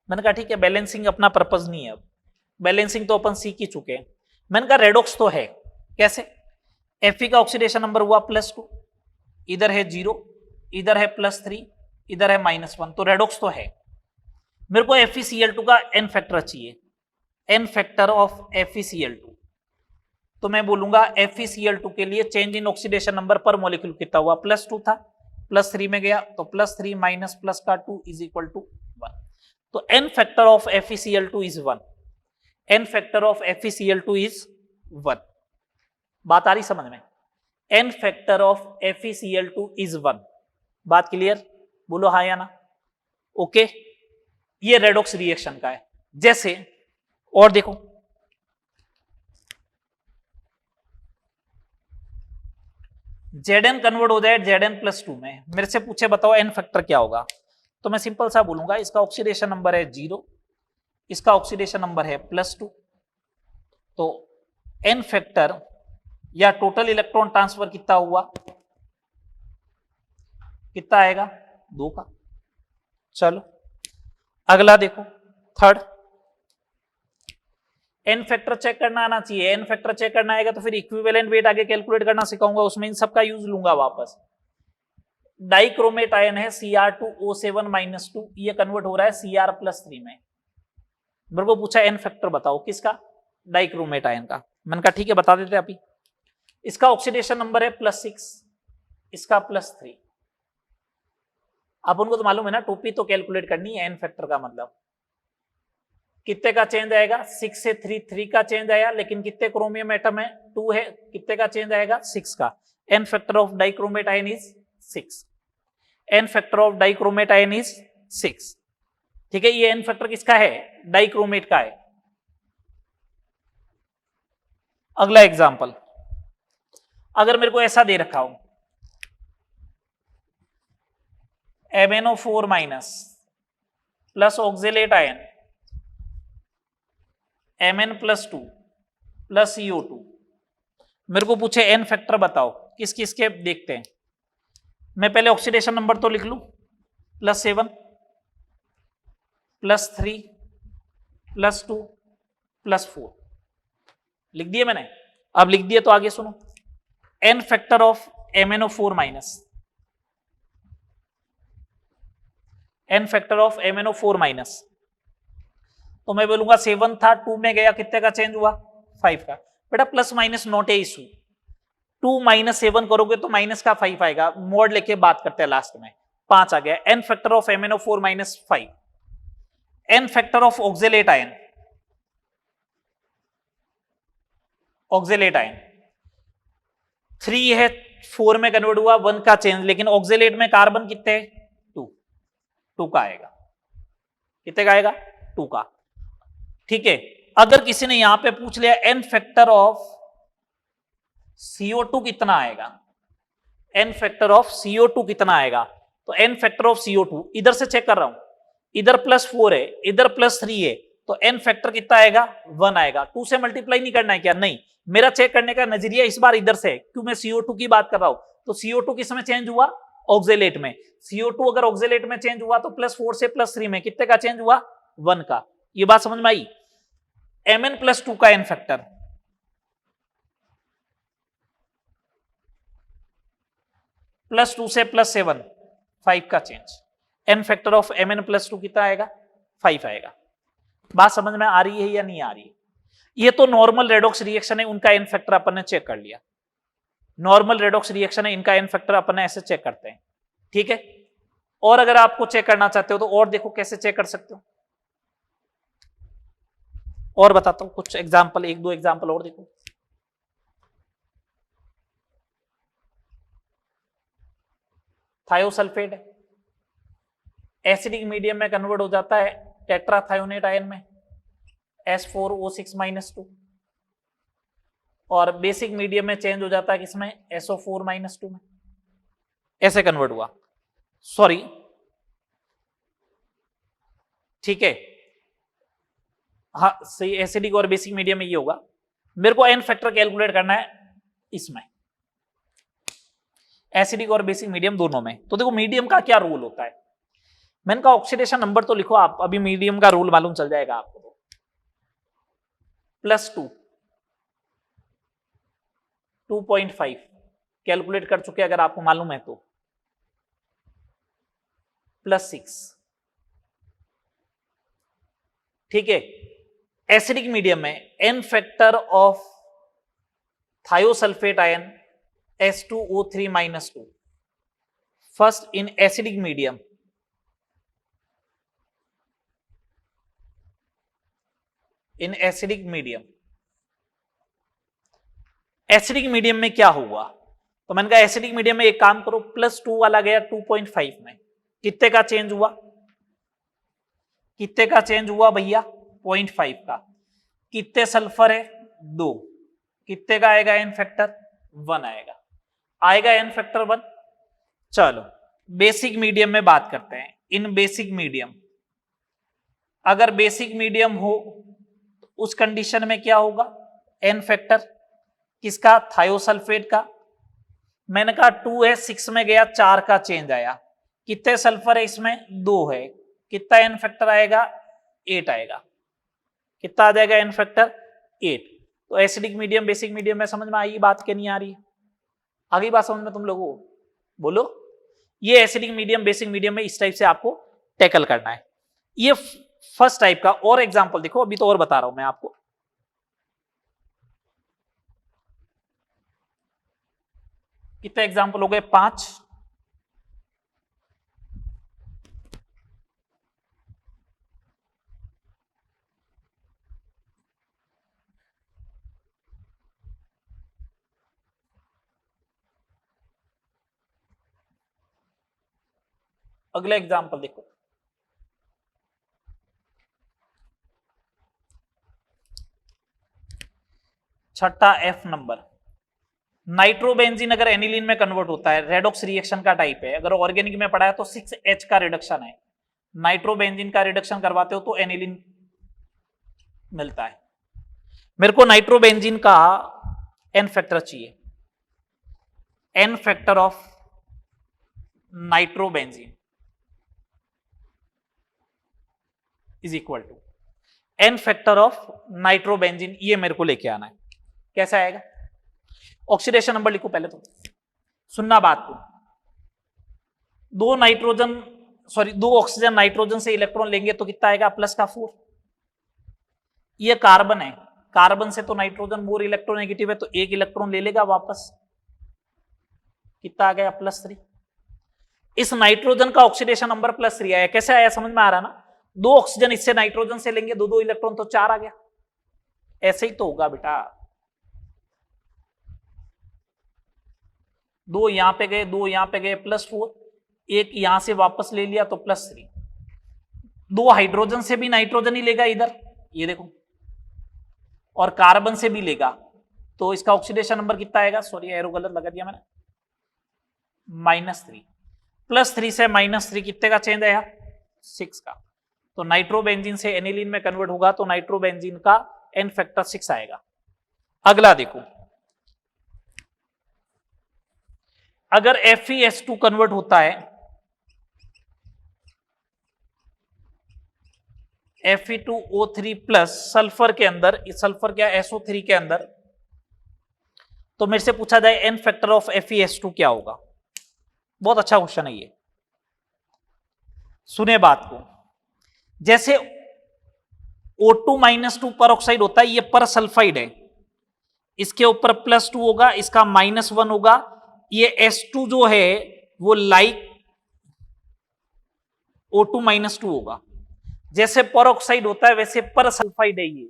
मैंने कहा ठीक है, बैलेंसिंग अपना पर्पज नहीं है, अब बैलेंसिंग तो अपन सीख ही चुके हैं। मैंने कहा रेडॉक्स तो है, कैसे? Fe का ऑक्सीडेशन नंबर हुआ +2, इधर है 0, इधर है +3, इधर है -1, तो रेडॉक्स तो है। मेरे को FeCl2 का एन फैक्टर चाहिए, एन फैक्टर ऑफ FeCl2। तो मैं बोलूंगा FeCl2 के लिए change in oxidation number per molecule कितना हुआ, +2 था, +3 में गया तो +3 माइनस प्लस का 2 इज इक्वल टू 1। तो N factor of FeCl2 is 1। N factor of FeCl2 is 1। बात आ रही समझ में? N factor of FeCl2 is 1। बात क्लियर? बोलो हाँ या ना। ओके, ये रेडॉक्स रिएक्शन का है। जैसे और देखो, Zn कन्वर्ट हो जाए Zn+2 में। मेरे से पूछे बताओ एन फैक्टर क्या होगा, तो मैं सिंपल सा बोलूंगा इसका ऑक्सीडेशन नंबर है 0, इसका ऑक्सीडेशन नंबर है +2। तो एन फैक्टर या टोटल इलेक्ट्रॉन ट्रांसफर कितना हुआ, कितना आएगा, 2 का। चलो अगला देखो, थर्ड। एन फैक्टर चेक करना आना चाहिए। एन फैक्टर चेक करना आएगा तो फिर इक्विवेलेंट वेट आगे कैलकुलेट करना सिखाऊंगा, उसमें इन सब का यूज लूंगा वापस। डाइक्रोमेट आयन है Cr2O7-2, ये कन्वर्ट हो रहा है Cr+3 में। मेरे को पूछा एन फैक्टर बताओ किसका, डाइक्रोमेट आयन का। मैंने कहा ठीक है बता देते अभी। इसका ऑक्सीडेशन नंबर है +6, इसका +3। आप उनको तो मालूम है ना, टोपी तो कैलकुलेट करनी है। एन फैक्टर का मतलब कितने का चेंज आएगा, 6 से 3 का चेंज आया, लेकिन कितने क्रोमियम एटम है, 2 है, कितने का चेंज आएगा, 6 का। N factor of dichromate ion is 6। N factor of dichromate ion is 6। ठीक है, ये एन फैक्टर किसका है, डाइक्रोमेट का है। अगला एग्जांपल, अगर मेरे को ऐसा दे रखा हो MnO4- plus oxalate ion Mn+2 plus CO2, मेरे को पूछे एन फैक्टर बताओ किस किस के, देखते हैं। मैं पहले ऑक्सीडेशन नंबर तो लिख लू, +7 +3 +2 +4 लिख दिए मैंने। अब लिख दिए तो आगे सुनो, N factor of MnO4-, N factor of MnO4-, तो मैं बोलूंगा 7 था, 2 में गया, कितने का चेंज हुआ, 5 का। बेटा plus minus not a issue, 2 - 7 करोगे तो माइनस का 5 आएगा, मोड लेके बात करते हैं लास्ट में, 5 आ गया। N factor of MnO4- 5। N factor of oxalate ion, oxalate ion 3 है, 4 में कन्वर्ट हुआ, 1 का चेंज, लेकिन ऑक्जेलेट में कार्बन कितने, 2 का आएगा। कितने का आएगा, 2 का। ठीक है, अगर किसी ने यहां पे पूछ लिया एन फैक्टर ऑफ CO2 कितना आएगा, n फैक्टर ऑफ CO2 कितना आएगा, तो n फैक्टर ऑफ CO2 इधर से चेक कर रहा हूं, इधर +4 है, इधर +3 है, तो n फैक्टर कितना आएगा, 1 आएगा। 2 से मल्टीप्लाई नहीं करना है क्या, नहीं, मेरा चेक करने का नजरिया इस बार इधर से, क्यों मैं CO2 की बात कर रहा हूं, तो CO2 किस में चेंज हुआ, ऑक्जेलेट में। CO2 अगर ऑक्जेलेट में चेंज हुआ तो +4 से +3 में कितने का चेंज हुआ, 1 का। ये बात समझ में आई। Mn+2 का n फैक्टर, +2 से +7, 5 का change. n factor of Mn+2 कितना आएगा, 5 आएगा। बात समझ में आ रही है या नहीं आ रही है। ये तो नॉर्मल रेडॉक्स रिएक्शन है, उनका n फैक्टर अपन ने चेक कर लिया। नॉर्मल रेडॉक्स रिएक्शन है, इनका n फैक्टर अपन ने ऐसे चेक करते हैं, ठीक है। और अगर आपको चेक करना चाहते हो तो और देखो कैसे चेक कर सकते हो, और बताता हूं कुछ एग्जांपल, 1-2 एग्जांपल और देखो। थायोसल्फेट है, एसिडिक मीडियम में कन्वर्ट हो जाता है टेट्राथायोनेट आयन में, S4O6-2, और बेसिक मीडियम में चेंज हो जाता है किसमें, SO4-2 में, ऐसे कन्वर्ट हुआ, सॉरी, ठीक है। हाँ सही, एसिडिक और बेसिक मीडियम में ये होगा। मेरे को n फैक्टर कैलकुलेट करना है इसमें, एसिडिक और बेसिक मीडियम दोनों में। तो देखो मीडियम का क्या रूल होता है, मैंने कहा ऑक्सीडेशन नंबर तो लिखो आप, अभी मीडियम का रूल मालूम चल जाएगा आपको। तो +2, 2.5 कैलकुलेट कर चुके अगर आपको मालूम है तो, +6, ठीक है। एसिडिक मीडियम में n factor of thiosulphate ion S2O3-2, first in acidic medium, in acidic medium. Acidic medium में क्या हुआ, तो मैंने कहा एसिडिक मीडियम में एक काम करो, +2 वाला गया 2.5 में, कितने का चेंज हुआ, कितने का चेंज हुआ भैया, 0.5 का। कितने सल्फर है, 2, कितने का आएगा n फैक्टर, 1 आएगा, आएगा n फैक्टर 1। चलो बेसिक मीडियम में बात करते हैं। इन बेसिक मीडियम, अगर बेसिक मीडियम हो तो उस कंडीशन में क्या होगा, n फैक्टर किसका, थायोसल्फेट का। मैंने कहा 2 है, 6 में गया, 4 का चेंज आया। कितने सल्फर है इसमें, 2 है, कितना n फैक्टर आएगा, 8 आएगा। कितना आ जाएगा n फैक्टर, 8। तो एसिडिक मीडियम बेसिक मीडियम में समझ में आई बात, के नहीं आ रही, आगे बात समझ में तुम लोगों को, बोलो। ये एसिडिक मीडियम बेसिक मीडियम में इस टाइप से आपको टैकल करना है। ये फर्स्ट टाइप का। और एग्जांपल देखो, अभी तो और बता रहा हूं मैं आपको। कितने एग्जांपल हो गए, 5। अगला एग्जांपल देखो, छठा F नंबर। नाइट्रोबेंजीन अगर एनिलीन में कन्वर्ट होता है, रेडॉक्स रिएक्शन का टाइप है। अगर ऑर्गेनिक में पढ़ा है तो 6H का रिडक्शन है। नाइट्रोबेंजीन का रिडक्शन करवाते हो तो एनिलीन मिलता है। मेरे को नाइट्रोबेंजीन का n फैक्टर चाहिए, n factor of nitrobenzene is equal to n factor of nitrobenzene. ये मेरे को लेके आना है। कैसे आएगा, ऑक्सीडेशन नंबर लिखो पहले तो, सुनना बात को। 2 ऑक्सीजन नाइट्रोजन से इलेक्ट्रॉन लेंगे तो कितना आएगा, +4। ये कार्बन है, कार्बन से तो नाइट्रोजन मोर इलेक्ट्रोनेगेटिव है, तो 1 इलेक्ट्रॉन ले लेगा वापस, कितना आ गया, +3। इस नाइट्रोजन का ऑक्सीडेशन नंबर +3 आया। कैसे आया, समझ में आ रहा ना। 2 ऑक्सीजन इससे नाइट्रोजन से लेंगे, 2 इलेक्ट्रॉन, तो 4 आ गया। ऐसे ही तो होगा बेटा, 2 यहां पे गए, 2 यहां पे गए, +4, 1 यहां से वापस ले लिया तो +3। 2 हाइड्रोजन से भी नाइट्रोजन ही लेगा इधर, ये देखो, और कार्बन से भी लेगा, तो इसका ऑक्सीडेशन नंबर कितना आएगा, सॉरी एरो गलत लगा दिया मैंने, -3 +3 से -3 कितने का चेंज आया, 6 का। तो नाइट्रोबेंजीन से एनिलीन में कन्वर्ट होगा तो नाइट्रोबेंजीन का एन फैक्टर 6 आएगा। अगला देखो, अगर FeS2 कन्वर्ट होता है Fe2O3 प्लस सल्फर के अंदर, सल्फर क्या SO3 के अंदर, तो मेरे से पूछा जाए एन फैक्टर ऑफ FeS2 क्या होगा। बहुत अच्छा क्वेश्चन है ये, सुने बात को। जैसे O2 पर ऑक्साइड होता है, ये पर सल्फाइड है, इसके ऊपर +2 होगा, इसका -1 होगा, ये S2 जो है वो लाइक O2 होगा। जैसे पर ऑक्साइड होता है वैसे पर सल्फाइड है ये,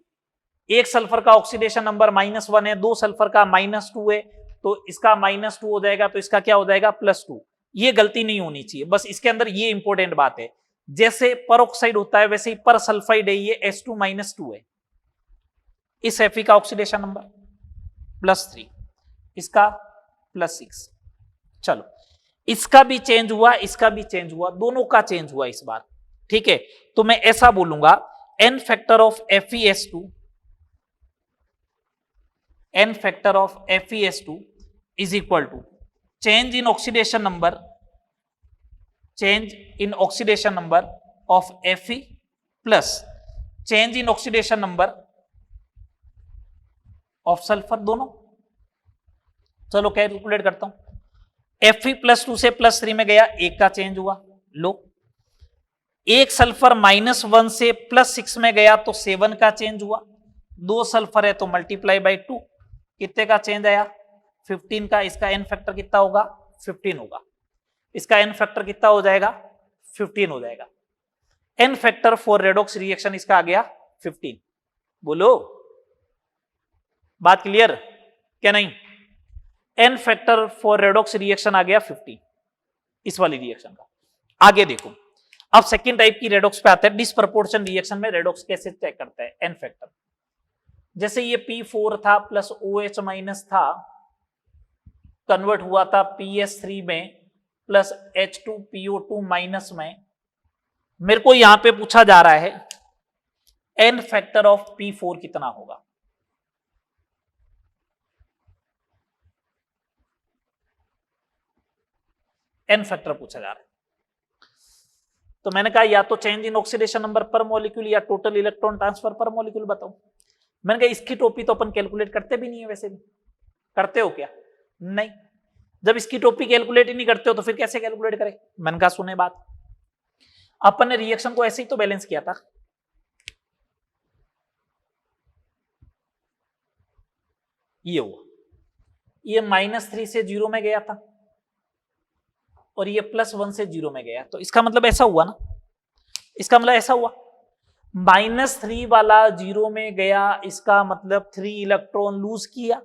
एक सल्फर का ऑक्सीडेशन नंबर -1 है, दो सल्फर का -2 है, तो इसका -2 हो जाएगा, तो इसका क्या हो जाएगा +2। ये गलती नहीं होनी चाहिए, बस इसके अंदर ये इंपॉर्टेंट बात है, जैसे पर ऑक्साइड होता है वैसे ही पर सल्फाइड है, ये S2 है। इस Fe का ऑक्सीडेशन नंबर +3, इसका +6। चलो, इसका भी चेंज हुआ, इसका भी चेंज हुआ, दोनों का चेंज हुआ इस बार, ठीक है। तो मैं ऐसा बोलूंगा N factor of FeS2, N factor of FeS2 is equal to change in oxidation number, change in oxidation number of Fe plus change in oxidation number of sulphur, दोनों। चलो कैलकुलेट करता हूं, Fe +2 से +3 में गया, एक का चेंज हुआ, लो। एक सल्फर -1 से +6 में गया तो 7 का चेंज हुआ, दो सल्फर है तो मल्टीप्लाई बाई 2, कितने का चेंज आया, 15 का। इसका एन फैक्टर कितना होगा, 15 होगा। इसका एन फैक्टर कितना हो जाएगा, 15 हो जाएगा। N factor for redox reaction इसका आ गया 15। बोलो, बात क्लियर क्या नहीं। N factor for redox reaction आ गया 15 इस वाली रिएक्शन का। आगे देखो, अब सेकंड टाइप की रेडॉक्स पे आते हैं। डिसप्रपोर्शन रिएक्शन में रेडॉक्स कैसे चेक करते हैं, एन फैक्टर। जैसे ये P4 था प्लस OH- था, कन्वर्ट हुआ था PS3 में प्लस H2PO2- में। मेरे को यहां पे पूछा जा रहा है एन फैक्टर ऑफ P4 कितना होगा। एन फैक्टर पूछा जा रहा है, तो मैंने कहा या तो change in oxidation number per molecule या टोटल इलेक्ट्रॉन ट्रांसफर पर मॉलिक्यूल बताओ। मैंने कहा इसकी टोपी तो अपन कैलकुलेट करते भी नहीं है, वैसे भी करते हो क्या, नहीं। जब इसकी टोपी कैलकुलेट ही नहीं करते हो तो फिर कैसे कैलकुलेट करें। मैंने कहा सुने बात, अपन ने रिएक्शन को ऐसे ही तो बैलेंस किया था। ये हुआ, ये -3 से 0 में गया था और ये +1 से 0 में गया, तो इसका मतलब ऐसा हुआ ना, इसका मतलब ऐसा हुआ -3 वाला 0 में गया, इसका मतलब 3 इलेक्ट्रॉन लूज किया।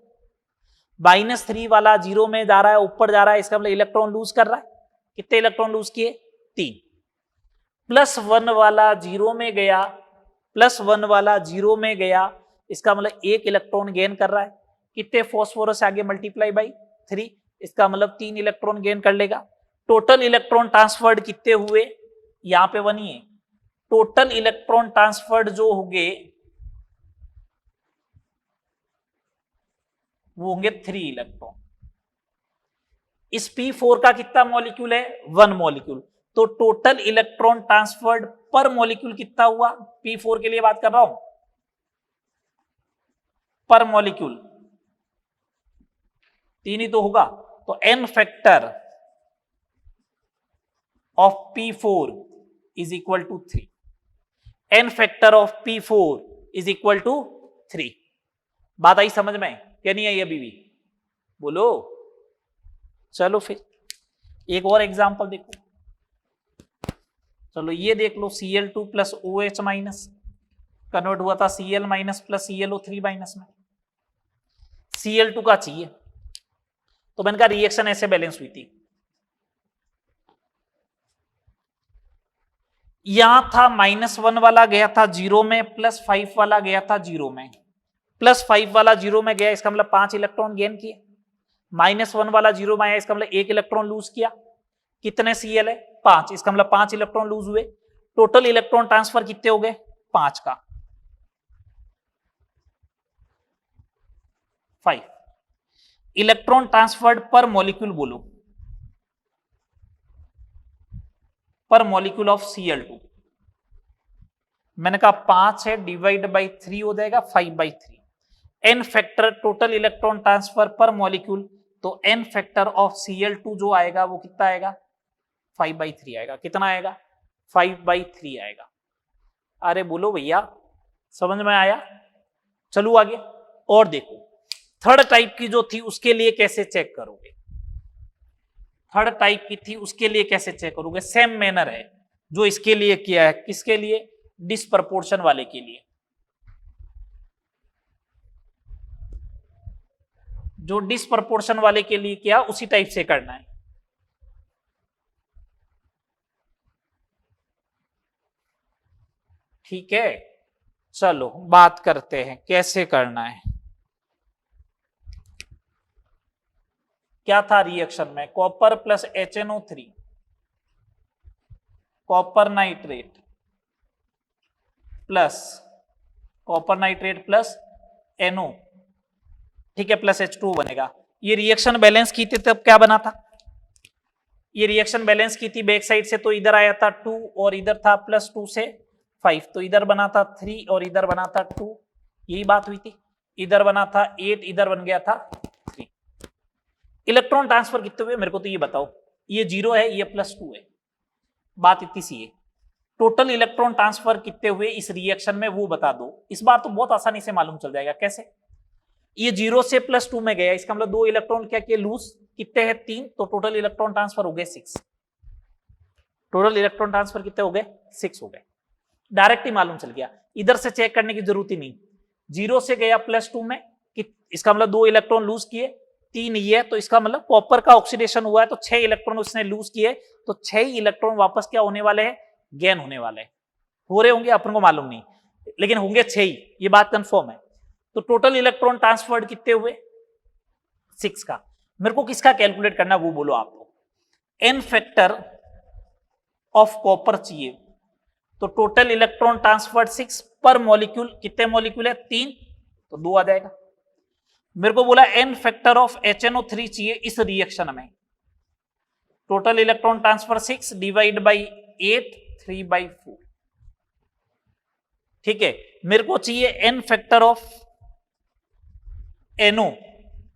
-3 वाला 0 में जा रहा है, ऊपर जा रहा है, इसका मतलब इलेक्ट्रॉन लूज कर रहा है। कितने इलेक्ट्रॉन लूज किए, 3। +1 वाला 0 में गया, +1 वाला 0 में गया, इसका मतलब 1 इलेक्ट्रॉन गेन कर रहा है। कितने फॉस्फोरस आगे मल्टीप्लाई बाई 3, इसका मतलब 3 इलेक्ट्रॉन गेन कर लेगा। टोटल इलेक्ट्रॉन ट्रांसफर्ड कितने हुए, यहां पे 1 ही है। टोटल इलेक्ट्रॉन ट्रांसफर्ड जो होंगे वो होंगे 3 इलेक्ट्रॉन। इस P4 का कितना मॉलिक्यूल है, 1 मॉलिक्यूल। तो total electron transferred per molecule कितना हुआ, P4 के लिए बात कर रहा हूं, पर मॉलिक्यूल 3 ही तो होगा। तो N factor of P4 is equal to 3। N factor of P4 is equal to 3। बात आई समझ में क्या नहीं आई अभी भी, बोलो। चलो फिर एक और एग्जांपल देखो। चलो ये देख लो, Cl2 प्लस OH- कन्वर्ट हुआ था Cl- प्लस ClO3- में। Cl2 का चाहिए, तो मैंने कहा रिएक्शन ऐसे बैलेंस हुई थी। यहां था -1 वाला गया था 0 में, +5 वाला गया था 0 में। +5 वाला 0 में गया, इसका मतलब 5 इलेक्ट्रॉन गेन किए। -1 वाला 0 में आया, इसका मतलब 1 इलेक्ट्रॉन लूज किया। कितने Cl है? 5, इसका मतलब 5 इलेक्ट्रॉन लूज हुए। टोटल इलेक्ट्रॉन ट्रांसफर कितने हो गए? 5 का 5। इलेक्ट्रॉन ट्रांसफर्ड पर मॉलिक्यूल बोलो, पर मॉलिक्यूल ऑफ Cl2। मैंने कहा 5 है, डिवाइड बाई 3 हो जाएगा 5/3। n factor total electron transfer पर मॉलिक्यूल, तो n फैक्टर ऑफ Cl2 जो आएगा वो कितना आएगा? 5/3 आएगा। कितना आएगा? 5/3 आएगा। अरे बोलो भैया, समझ में आया? चलो आगे और देखो, थर्ड टाइप की जो थी उसके लिए कैसे चेक करोगे? थर्ड टाइप की थी उसके लिए कैसे चेक करोगे? सेम मैनर है जो इसके लिए किया है। किसके लिए? डिसप्रपोर्शन वाले के लिए। जो डिसप्रपोर्शन वाले के लिए किया उसी टाइप से करना है। ठीक है, चलो बात करते हैं कैसे करना है। क्या था रिएक्शन में? Copper plus HNO3, copper nitrate plus copper nitrate plus NO, ठीक है, प्लस H2O बनेगा। ये रिएक्शन बैलेंस की थी तब क्या बना था? ये रिएक्शन बैलेंस की थी बैक साइड से, तो इधर आया था 2 और इधर था +2 से 5, तो इधर बना था 3 और इधर बना था 2। यही बात हुई थी। इधर बना था 8, इधर बन गया था 3। इलेक्ट्रॉन ट्रांसफर कितने हुए मेरे को तो ये बताओ। ये 0 है, ये +2 है, बात इतनी सी है। टोटल इलेक्ट्रॉन ट्रांसफर कितने हुए इस रिएक्शन में वो बता दो। इस बार तो बहुत आसानी से मालूम चल जाएगा। कैसे? ये 0 से +2 में गया, इसका मतलब 2 इलेक्ट्रॉन क्या किए? लूज। कितने हैं? 3, तो टोटल इलेक्ट्रॉन ट्रांसफर हो गए 6। टोटल इलेक्ट्रॉन ट्रांसफर कितने हो गए? 6 हो गए। डायरेक्ट ही मालूम चल गया, इधर से चेक करने की जरूरत ही नहीं। 0 से गया +2 में, इसका मतलब 2 इलेक्ट्रॉन लूज किए, 3 ये, तो इसका मतलब कॉपर का ऑक्सीडेशन हुआ है, तो 6 इलेक्ट्रॉन उसने लूज किए, तो 6 इलेक्ट्रॉन वापस क्या होने वाले हैं? गेन होने वाले हैं। हो रहे होंगे अपन को मालूम नहीं, लेकिन होंगे 6 ही, ये बात कंफर्म है। तो टोटल इलेक्ट्रॉन ट्रांसफर्ड कितने हुए? 6 का। मेरे को किसका कैलकुलेट करना वो बोलो आप लोग। n फैक्टर ऑफ कॉपर चाहिए, तो टोटल इलेक्ट्रॉन ट्रांसफर्ड 6 पर मॉलिक्यूल, कितने मॉलिक्यूल है? 3, तो 2 आ जाएगा। मेरे को बोला n फैक्टर ऑफ HNO3 चाहिए इस रिएक्शन में, total electron transfer 6 divide by 8, 3/4। ठीक है, मेरे को चाहिए n factor of NO,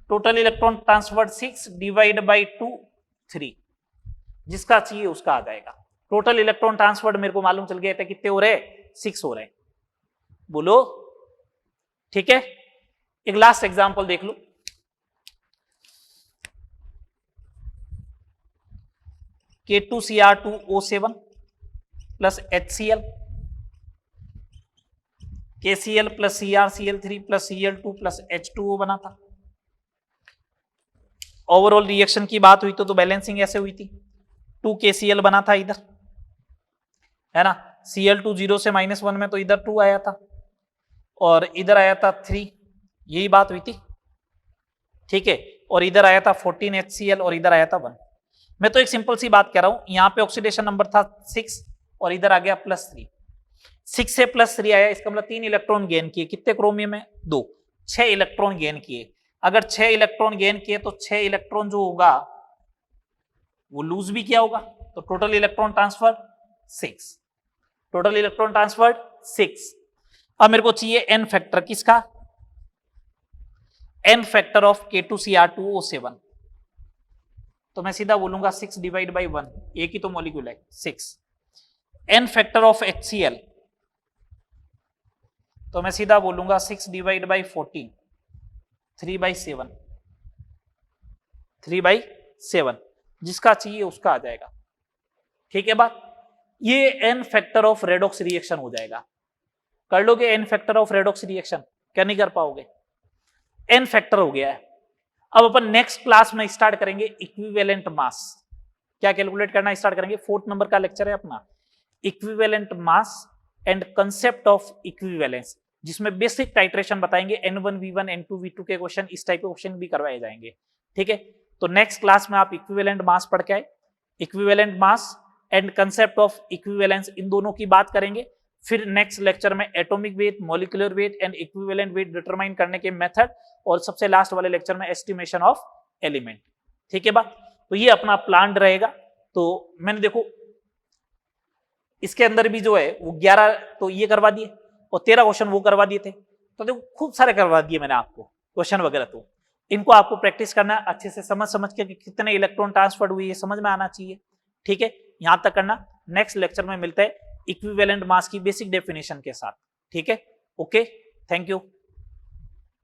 total electron transferred 6 divide by 2, 3। जिसका चाहिए उसका आ जाएगा। टोटल इलेक्ट्रॉन ट्रांसफर्ड मेरे को मालूम चल गया था कितने हो रहे? 6 हो रहे। बोलो, ठीक है। एक लास्ट एग्जांपल देख लो। K2Cr2O7 plus HCl, KCl plus CrCl3 plus Cl2 plus H2O बना था। ओवरऑल रिएक्शन की बात हुई तो बैलेंसिंग ऐसे हुई थी। 2 KCl बना था इधर, है ना। Cl2 0 से -1 में, तो इधर 2 आया था और इधर आया था 3, यही बात हुई थी। ठीक है, और इधर आया था 14 HCl और इधर आया था 1। मैं तो एक सिंपल सी बात कह रहा हूं, यहां पे ऑक्सीडेशन नंबर था 6 और इधर आ गया +3। 6 से +3 आया, इसका मतलब 3 इलेक्ट्रॉन गेन किए। कितने क्रोमियम में? 2। 6 इलेक्ट्रॉन गेन किए। अगर 6 इलेक्ट्रॉन गेन किए तो 6 इलेक्ट्रॉन जो होगा वो लूज भी किया होगा, तो total electron transfer 6। Total electron transfer 6। अब मेरे को चाहिए n फैक्टर किसका? n फैक्टर ऑफ K2Cr2O7, तो मैं सीधा बोलूंगा 6 डिवाइड बाई 1, एक ही तो मॉलिक्यूल है 6। n फैक्टर ऑफ HCl, तो मैं सीधा बोलूंगा 6 डिवाइड बाई 14, 3/7, 3/7। जिसका चाहिए उसका आ जाएगा। ठीक है बात। ये n factor of redox reaction हो जाएगा। कर लोगे n factor of redox reaction? क्या नहीं कर पाओगे? n फैक्टर हो गया है। अब अपन नेक्स्ट क्लास में स्टार्ट करेंगे इक्विवेलेंट मास। क्या कैलकुलेट करना स्टार्ट करेंगे? 4th नंबर का लेक्चर है अपना, equivalent mass and concept of equivalence. जिसमें बेसिक टाइट्रेशन बताएंगे, N1V1 N2V2 के क्वेश्चन, इस टाइप के क्वेश्चन भी करवाए जाएंगे। ठीक है, तो नेक्स्ट क्लास में आप इक्विवेलेंट मास पढ़ के आए, equivalent mass and concept of equivalence, इन दोनों की बात करेंगे। फिर नेक्स्ट लेक्चर में atomic weight, molecular weight and equivalent weight determine करने के मेथड, और सबसे लास्ट वाले लेक्चर में एस्टिमेशन ऑफ एलिमेंट। ठीक है बात, तो ये अपना प्लान रहेगा। तो मैंने देखो इसके अंदर भी जो है वो 11 तो ये करवा दिए और 13 क्वेश्चन वो करवा दिए थे, तो देखो खूब सारे करवा दिए मैंने आपको क्वेश्चन वगैरह। तो इनको आपको प्रैक्टिस करना है अच्छे से, समझ के कि कितने इलेक्ट्रॉन ट्रांसफर हुए ये समझ में आना चाहिए। ठीक है, यहां तक करना। नेक्स्ट लेक्चर में मिलते हैं इक्विवेलेंट मास की बेसिक डेफिनेशन के साथ। ठीक है, ओके, थैंक यू।